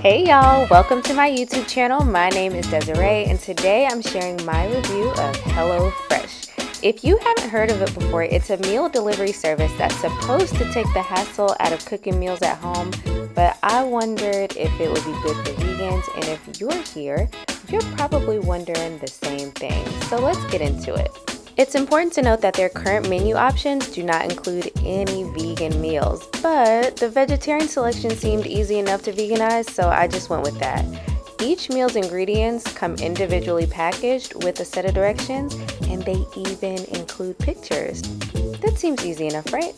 Hey y'all, welcome to my YouTube channel. My name is Desiree and today I'm sharing my review of HelloFresh. If you haven't heard of it before, it's a meal delivery service that's supposed to take the hassle out of cooking meals at home, but I wondered if it would be good for vegans, and if you're here, you're probably wondering the same thing. So let's get into it. It's important to note that their current menu options do not include any vegan meals, but the vegetarian selection seemed easy enough to veganize, so I just went with that. Each meal's ingredients come individually packaged with a set of directions, and they even include pictures. That seems easy enough, right?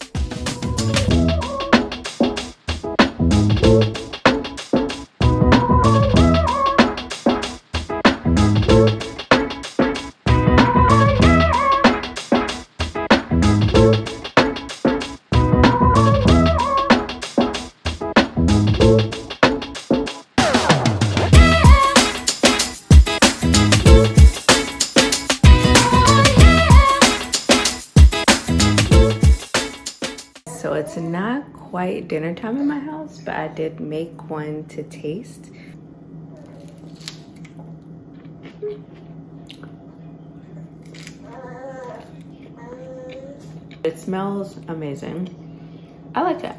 So it's not quite dinner time in my house, but I did make one to taste. It smells amazing. I like it.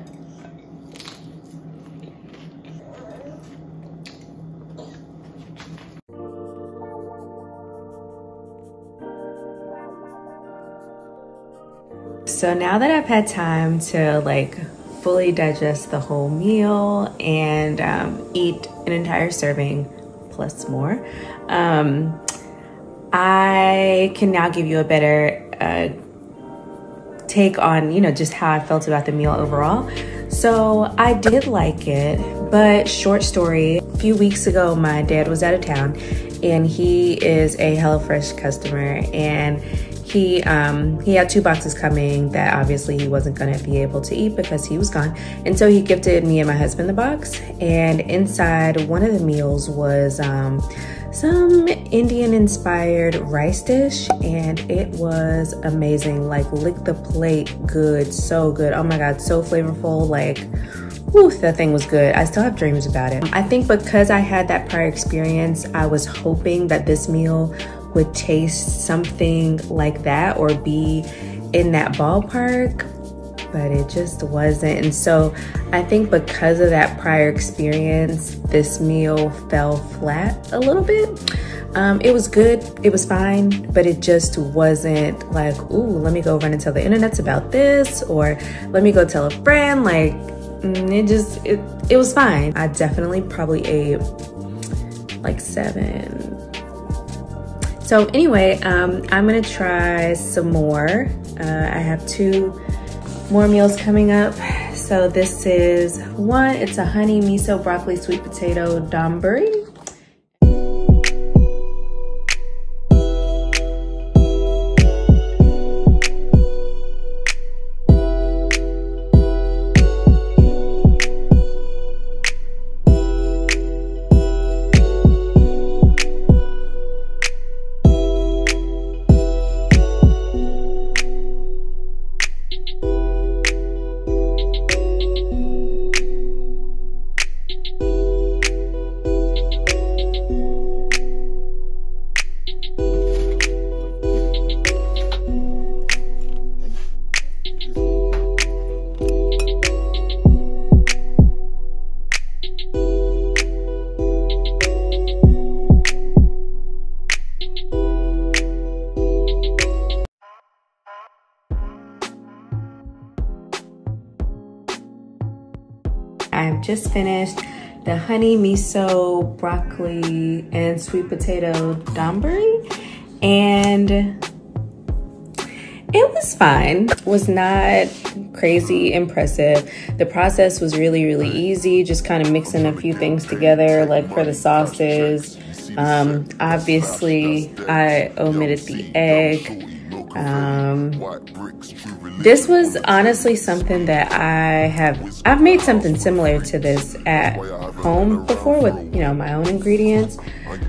So now that I've had time to fully digest the whole meal and eat an entire serving plus more, I can now give you a better take on, just how I felt about the meal overall. So I did like it, but short story, a few weeks ago, my dad was out of town and he is a HelloFresh customer, and he had 2 boxes coming that obviously he wasn't gonna be able to eat because he was gone. And so he gifted me and my husband the box, and inside one of the meals was some Indian inspired rice dish, and it was amazing. Lick the plate good, so good. Oh my God, so flavorful. Whew, that thing was good. I still have dreams about it. I think because I had that prior experience, I was hoping that this meal would taste something like that or be in that ballpark, but it just wasn't. And so I think because of that prior experience, this meal fell flat a little bit. It was good, it was fine, but it just wasn't ooh, let me go run and tell the internets about this, or let me go tell a friend. It was fine. I definitely probably ate 7. So anyway, I'm gonna try some more. I have 2 more meals coming up. So this is one, it's a honey miso broccoli sweet potato donburi. I've just finished the honey miso broccoli and sweet potato donburi, and it was fine. It was not crazy impressive. The process was really, really easy, just kind of mixing a few things together, for the sauces. Obviously, I omitted the egg. This was honestly something that I've made something similar to this at home before with, my own ingredients.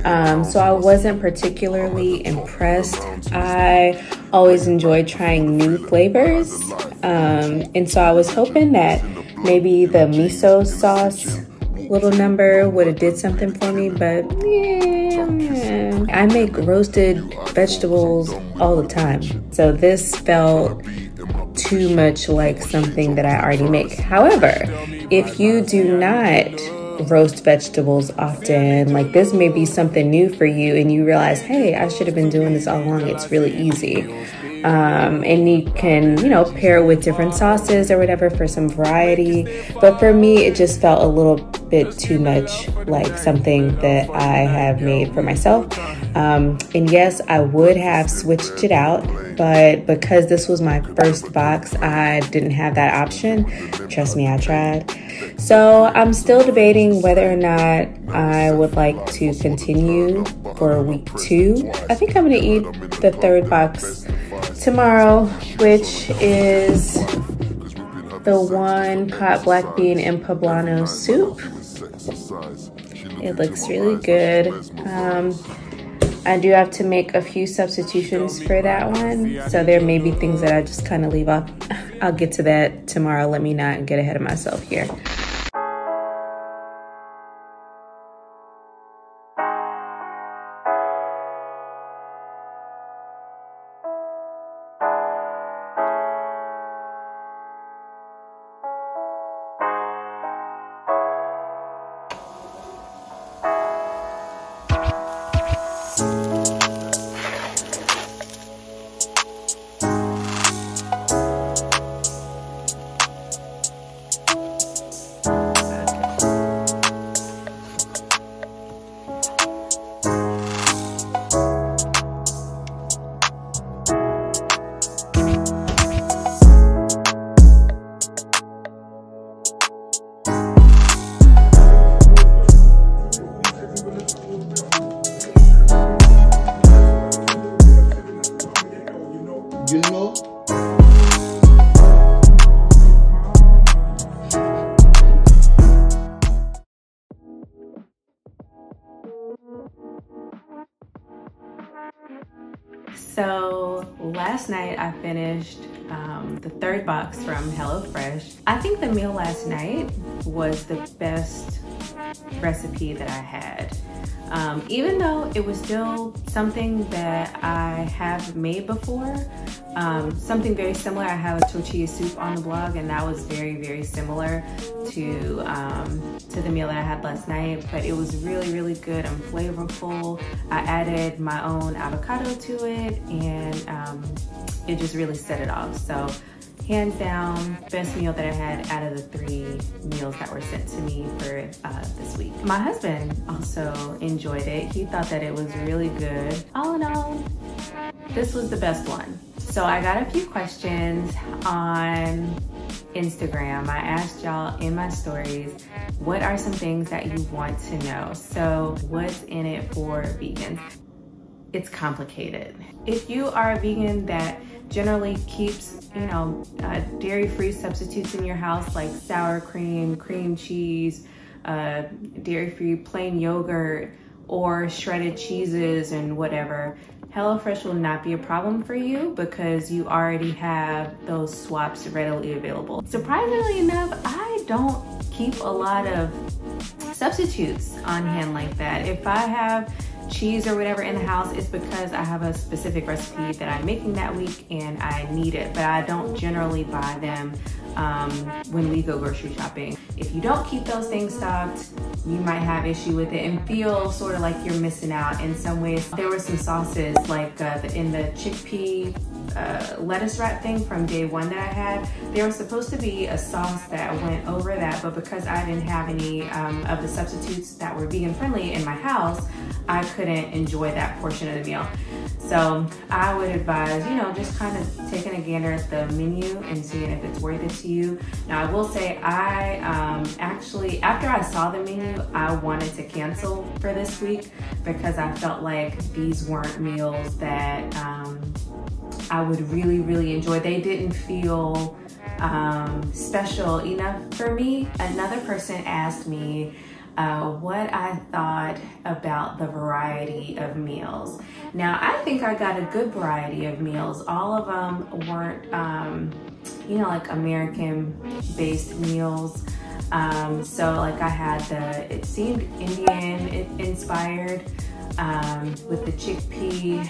So I wasn't particularly impressed. I always enjoy trying new flavors. And so I was hoping that maybe the miso sauce little number would have did something for me, but yeah. I make roasted vegetables all the time. So this felt too much like something that I already make. However, if you do not roast vegetables often, like this may be something new for you and you realize, hey, I should have been doing this all along. It's really easy. And you can, you know, pair it with different sauces or whatever for some variety. But for me, it just felt a little bit too much like something that I have made for myself. And yes, I would have switched it out, but because this was my first box, I didn't have that option. Trust me, I tried. So I'm still debating whether or not I would like to continue for week 2. I think I'm gonna eat the 3rd box tomorrow, which is the 1-pot black bean and poblano soup. It looks really good. I do have to make a few substitutions for that one, so there may be things that I just kind of leave off. I'll get to that tomorrow. Let me not get ahead of myself here. So last night I finished the 3rd box from HelloFresh. I think the meal last night was the best recipe that I had. Even though it was still something that I have made before, something very similar. I have a tortilla soup on the blog, and that was very, very similar to the meal that I had last night, but it was really, really good and flavorful. I added my own avocado to it, and it just really set it off. So hands down, best meal that I had out of the 3 meals that were sent to me for this week. My husband also enjoyed it. He thought that it was really good. All in all, this was the best one. So I got a few questions on Instagram. I asked y'all in my stories, what are some things that you want to know? So what's in it for vegans? It's complicated. If you are a vegan that generally keeps, you know, dairy-free substitutes in your house like sour cream, cream cheese, dairy-free plain yogurt, or shredded cheeses and whatever, HelloFresh will not be a problem for you because you already have those swaps readily available. Surprisingly enough, I don't keep a lot of substitutes on hand like that. If I have cheese or whatever in the house, it's because I have a specific recipe that I'm making that week and I need it, but I don't generally buy them when we go grocery shopping. If you don't keep those things stocked, you might have issue with it and feel sort of like you're missing out in some ways. There were some sauces like in the chickpea lettuce wrap thing from day 1 that I had. There was supposed to be a sauce that went over that, but because I didn't have any of the substitutes that were vegan friendly in my house, I couldn't enjoy that portion of the meal. So I would advise, you know, just kind of taking a gander at the menu and seeing if it's worth it to you. Now I will say I actually, after I saw the menu, I wanted to cancel for this week because I felt like these weren't meals that I would really, really enjoy. They didn't feel special enough for me. Another person asked me what I thought about the variety of meals. Now, I think I got a good variety of meals. All of them weren't, you know, like American-based meals. So like I had it seemed Indian inspired with the chickpea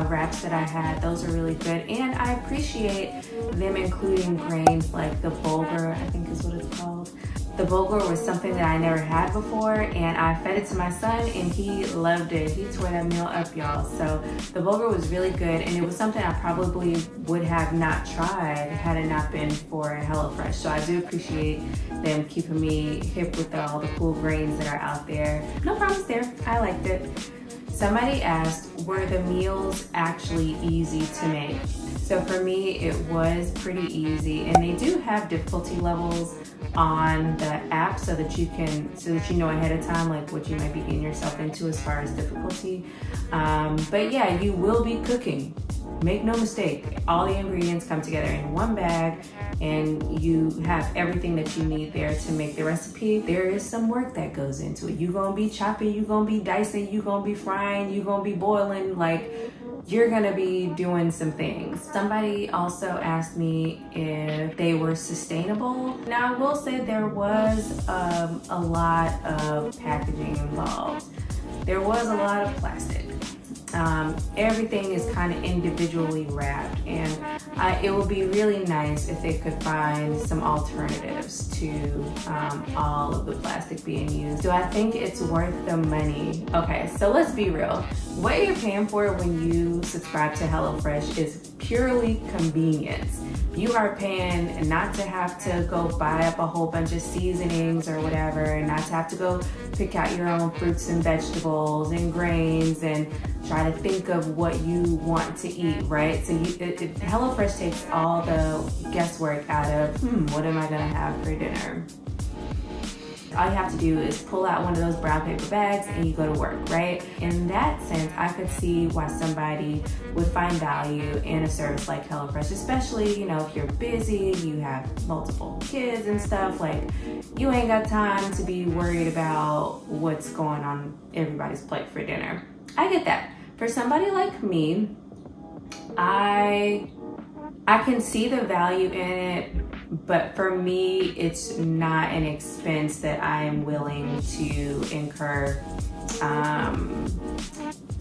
wraps that I had. Those are really good, and I appreciate them including grains like the bulgur, I think is what it's called. The bulgur was something that I never had before, and I fed it to my son and he loved it. He tore that meal up, y'all. So the bulgur was really good, and it was something I probably would have not tried had it not been for HelloFresh. So I do appreciate them keeping me hip with all the cool grains that are out there. No problems there, I liked it. Somebody asked, were the meals actually easy to make? So for me, it was pretty easy, and they do have difficulty levels on the app so that you know ahead of time like what you might be getting yourself into as far as difficulty. But yeah, you will be cooking. Make no mistake, all the ingredients come together in one bag and you have everything that you need there to make the recipe. There is some work that goes into it. You're gonna be chopping, you're gonna be dicing, you're gonna be frying, you're gonna be boiling, like you're gonna be doing some things. Somebody also asked me if they were sustainable. Now I will say there was a lot of packaging involved. There was a lot of plastic. Everything is kind of individually wrapped, and it would be really nice if they could find some alternatives to all of the plastic being used. Do I think it's worth the money? Okay, so let's be real. What you're paying for when you subscribe to HelloFresh is purely convenience. You are paying not to have to go buy up a whole bunch of seasonings or whatever, and not to have to go pick out your own fruits and vegetables and grains and try to think of what you want to eat, right? So HelloFresh takes all the guesswork out of, what am I gonna have for dinner? All you have to do is pull out one of those brown paper bags and you go to work, right? In that sense, I could see why somebody would find value in a service like HelloFresh, especially, you know, if you're busy, you have multiple kids and stuff, like you ain't got time to be worried about what's going on everybody's plate for dinner. I get that. For somebody like me, I can see the value in it, but for me, it's not an expense that I am willing to incur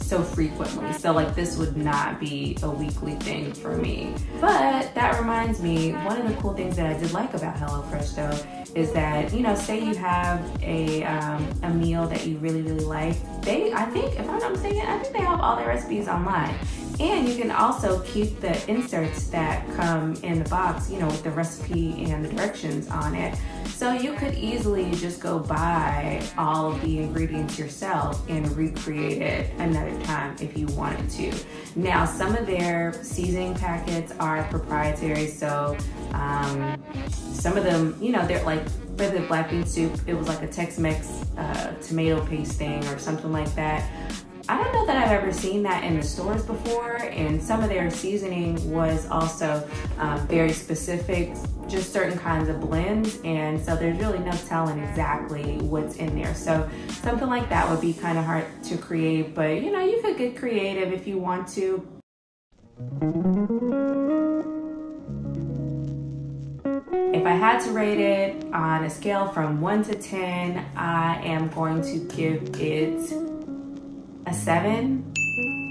so frequently. So like this would not be a weekly thing for me. But that reminds me, one of the cool things that I did like about HelloFresh though, is that, you know, say you have a meal that you really, really like. I think, if I'm not mistaken, I think they have all their recipes online. And you can also keep the inserts that come in the box, you know, with the recipe and the directions on it. So you could easily just go buy all of the ingredients yourself and recreate it another time if you wanted to. Now, some of their seasoning packets are proprietary, so some of them, you know, they're like, for the black bean soup, it was like a Tex-Mex tomato paste thing or something like that. I don't know that I've ever seen that in the stores before, and some of their seasoning was also very specific, just certain kinds of blends, and so there's really no telling exactly what's in there. So something like that would be kind of hard to create, but you know, you could get creative if you want to. If I had to rate it on a scale from 1 to 10, I am going to give it a 7,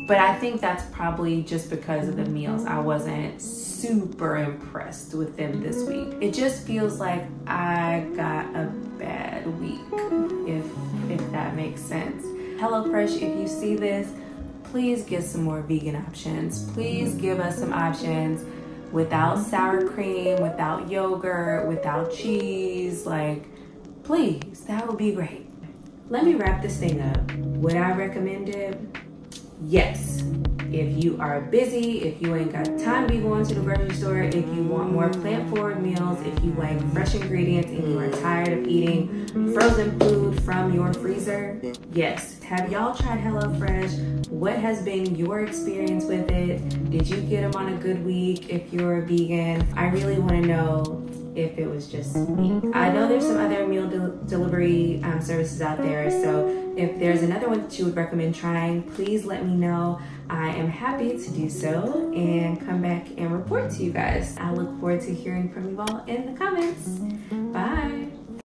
but I think that's probably just because of the meals. I wasn't super impressed with them this week. It just feels like I got a bad week, if that makes sense. HelloFresh, if you see this, please get some more vegan options. Please give us some options without sour cream, without yogurt, without cheese, like, please, that would be great. Let me wrap this thing up. Would I recommend it? Yes. If you are busy, if you ain't got time to be going to the grocery store, if you want more plant-forward meals, if you like fresh ingredients and you are tired of eating frozen food from your freezer, yes. Have y'all tried HelloFresh? What has been your experience with it? Did you get them on a good week if you're a vegan? I really want to know if it was just me. I know there's some other meal delivery services out there, so if there's another one that you would recommend trying, please let me know. I am happy to do so and come back and report to you guys. I look forward to hearing from you all in the comments. Bye.